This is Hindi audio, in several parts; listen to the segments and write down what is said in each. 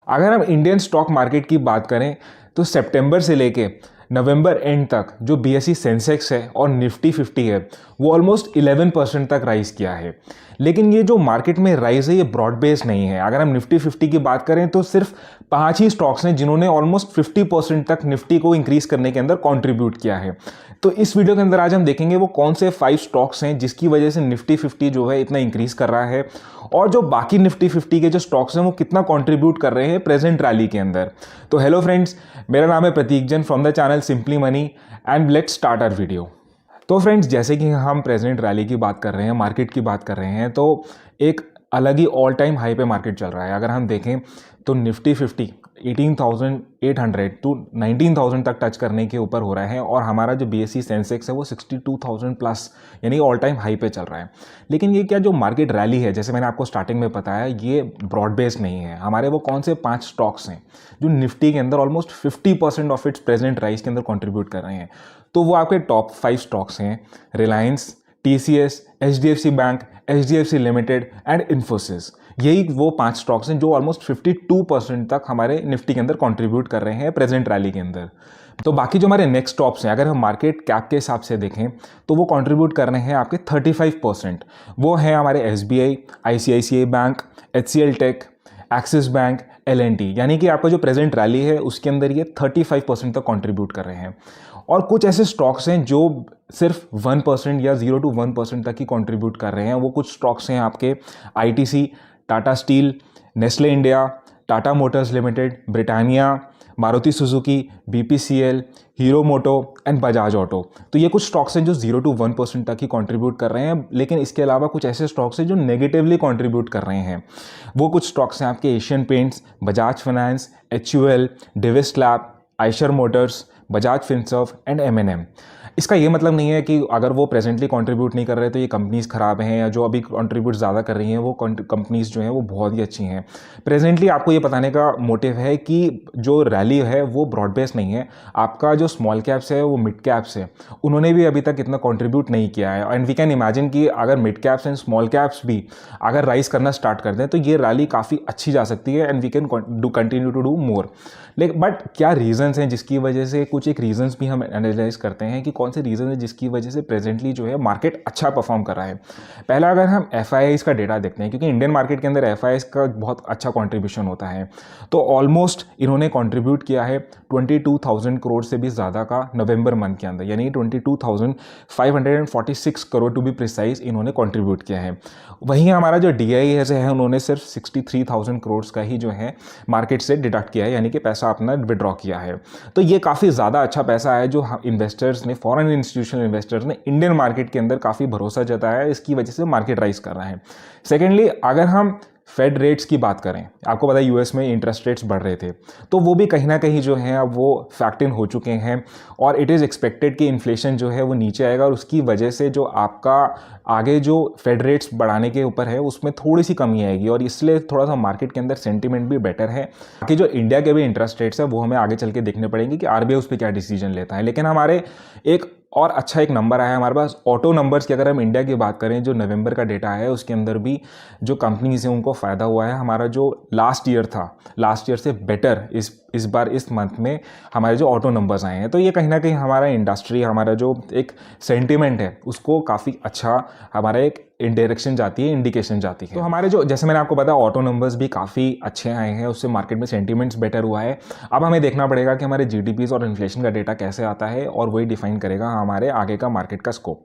अगर हम इंडियन स्टॉक मार्केट की बात करें तो सितंबर से लेके नवंबर एंड तक जो बीएसई सेंसेक्स है और निफ्टी 50 है वो ऑलमोस्ट 11% तक राइज किया है। लेकिन ये जो मार्केट में राइज है ये ब्रॉड बेस्ड नहीं है। अगर हम निफ्टी 50 की बात करें तो सिर्फ 5 ही स्टॉक्स हैं जिन्होंने ऑलमोस्ट 50% तक निफ्टी को इंक्रीज करने के अंदर कंट्रीब्यूट किया है। तो इस वीडियो के अंदर आज हम देखेंगे वो कौन से 5 स्टॉक्स हैं जिसकी वजह से निफ्टी 50 जो है इतना इंक्रीज कर रहा है, और जो बाकी निफ्टी 50 के जो स्टॉक्स हैं वो कितना कंट्रीब्यूट कर रहे हैं प्रेजेंट रैली के अंदर। तो हेलो फ्रेंड्स, मेरा नाम है Prateek Jain from the channel Simply Money and let's start our video. तो फ्रेंड्स, जैसे कि हम प्रेजेंट रैली की बात कर रहे हैं, मार्केट की बात कर रहे हैं, तो एक अलग ही ऑल टाइम हाई पे मार्केट चल रहा है। अगर हम देखें तो निफ्टी 50 18,800 टू 19,000 तक टच करने के ऊपर हो रहा है, और हमारा जो बीएसई सेंसेक्स है वो 62,000 प्लस यानी ऑल टाइम हाई पे चल रहा है। लेकिन ये क्या जो मार्केट रैली है, जैसे मैंने आपको स्टार्टिंग में बताया, ये ब्रॉड बेस्ड नहीं है। हमारे वो कौन से 5 स्टॉक्स हैं जो निफ्टी के अंदर almost 50% of its present rise के अंदर कॉन्ट्रीब्यूट कर रहे हैं। तो वो आपके टॉप 5 स्टॉक्स हैं Reliance, TCS, HDFC bank, HDFC limited and Infosys. यही वो 5 स्टॉक्स हैं जो ऑलमोस्ट 52% तक हमारे निफ्टी के अंदर कंट्रीब्यूट कर रहे हैं प्रेजेंट रैली के अंदर। तो बाकी जो हमारे नेक्स्ट स्टॉक्स हैं, अगर हम मार्केट कैप के हिसाब से देखें तो वो कंट्रीब्यूट कर रहे हैं आपके 35%। वो हैं हमारे SBI, ICICI bank, HCL tech, Axis bank, LNT. यानी कि आपका जो प्रेजेंट रैली है उसके अंदर ये 35% तक कंट्रीब्यूट कर रहे हैं। और कुछ ऐसे स्टॉक्स हैं जो सिर्फ 1% या 0 to 1% तक ही कंट्रीब्यूट कर रहे हैं। वो कुछ स्टॉक्स हैं आपके ITC, Tata steel, Nestle India, Tata motors limited, Britannia, Maruti Suzuki, BPCL, Hero moto and Bajaj auto. तो ये कुछ स्टॉक्स हैं जो 0 to 1% तक ही कंट्रीब्यूट कर रहे हैं। लेकिन इसके अलावा कुछ ऐसे स्टॉक्स हैं जो नेगेटिवली कंट्रीब्यूट कर रहे हैं। वो कुछ स्टॉक्स हैं आपके Asian paints, Bajaj finance, HUL, Divi's lab, Eicher motors, Bajaj Finserv and MNM. इसका ये मतलब नहीं है कि अगर वो प्रेजेंटली कंट्रीब्यूट नहीं कर रहे तो ये कंपनीज़ ख़राब हैं, या जो अभी कंट्रीब्यूट ज़्यादा कर रही हैं वो कंपनीज़ जो हैं वो बहुत ही अच्छी हैं। प्रेजेंटली आपको ये बताने का मोटिव है कि जो रैली है वो ब्रॉड बेस्ड नहीं है। आपका जो स्मॉल कैप्स है वो मिड कैप्स है, उन्होंने भी अभी तक इतना कंट्रीब्यूट नहीं किया है। एंड वी कैन इमेजिन कि अगर mid caps and small caps भी अगर राइज करना स्टार्ट कर दें तो ये रैली काफ़ी अच्छी जा सकती है, and we can continue to do more. लेकिन बट क्या रीजंस हैं जिसकी वजह से, कुछ एक रीजंस भी हम एनालाइज करते हैं कि कौन से रीजन है जिसकी वजह से प्रेजेंटली जो है मार्केट अच्छा परफॉर्म कर रहा है। पहला, अगर हम एफआईआईज का डेटा देखते हैं, क्योंकि इंडियन मार्केट के अंदर एफआईआईज का बहुत अच्छा कंट्रीब्यूशन होता है, तो ऑलमोस्ट इन्होंने कंट्रीब्यूट किया है 22,000 करोड़ से भी ज़्यादा का नवंबर मंथ के अंदर, यानी 22,546 करोड़ टू बी प्रिसाइज इन्होंने कंट्रीब्यूट किया है। वहीं हमारा जो डीआईएस है उन्होंने सिर्फ 63,000 करोड़ का ही जो है मार्केट से डिडक्ट किया है, यानी कि पैसा अपना विड्रॉ किया है। तो ये काफ़ी ज़्यादा अच्छा पैसा है जो इन्वेस्टर्स ने, फॉरेन इंस्टीट्यूशनल इन्वेस्टर्स ने इंडियन मार्केट के अंदर काफ़ी भरोसा जताया है। इसकी वजह से मार्केट राइज कर रहा है। सेकेंडली, अगर हम फेड रेट्स की बात करें, आपको पता है यूएस में इंटरेस्ट रेट्स बढ़ रहे थे, तो वो भी कहीं ना कहीं जो है अब वो फैक्ट इन हो चुके हैं, और इट इज़ एक्सपेक्टेड कि इन्फ्लेशन जो है वो नीचे आएगा, और उसकी वजह से जो आपका आगे जो फेड रेट्स बढ़ाने के ऊपर है उसमें थोड़ी सी कमी आएगी, और इसलिए थोड़ा सा मार्केट के अंदर सेंटीमेंट भी बेटर है। बाकी जो इंडिया के भी इंटरेस्ट रेट्स है वो हमें आगे चल के देखने पड़ेंगे कि आरबीआई उस पर क्या डिसीजन लेता है। लेकिन हमारे एक और अच्छा एक नंबर आया है हमारे पास ऑटो नंबर्स की। अगर हम इंडिया की बात करें, जो नवंबर का डेटा है उसके अंदर भी जो कंपनीज हैं उनको फ़ायदा हुआ है। हमारा जो लास्ट ईयर था, लास्ट ईयर से बेटर इस बार इस मंथ में हमारे जो ऑटो नंबर्स आए हैं, तो ये कहीं ना कहीं हमारा इंडस्ट्री, हमारा जो एक सेंटीमेंट है उसको काफ़ी अच्छा हमारा एक डायरेक्शन जाती है, इंडिकेशन जाती है। तो हमारे जो, जैसे मैंने आपको बताया, ऑटो नंबर्स भी काफ़ी अच्छे आए हैं, उससे मार्केट में सेंटीमेंट्स बेटर हुआ है। अब हमें देखना पड़ेगा कि हमारे जीडीपीज और इन्फ्लेशन का डेटा कैसे आता है, और वही डिफाइन करेगा हमारे आगे का मार्केट का scope.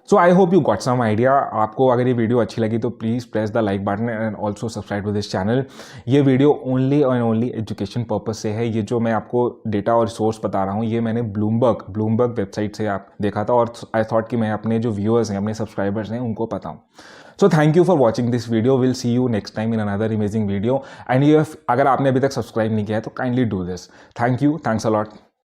So I hope you got some idea. आपको अगर ये वीडियो अच्छी लगी तो please press the like button and also subscribe to this channel. ये video only and only education purpose से है। ये जो मैं आपको डेटा और सोर्स बता रहा हूँ ये मैंने ब्लूमबर्ग वेबसाइट से आप देखा था, और आई थॉट कि मैं अपने जो व्यूअर्स हैं, अपने सब्सक्राइबर्स हैं, उनको बताऊँ। So thank you for watching this video. Will see you next time in another amazing video. And अगर आपने अभी तक सब्सक्राइब नहीं किया है तो kindly do this. Thank you, thanks a lot.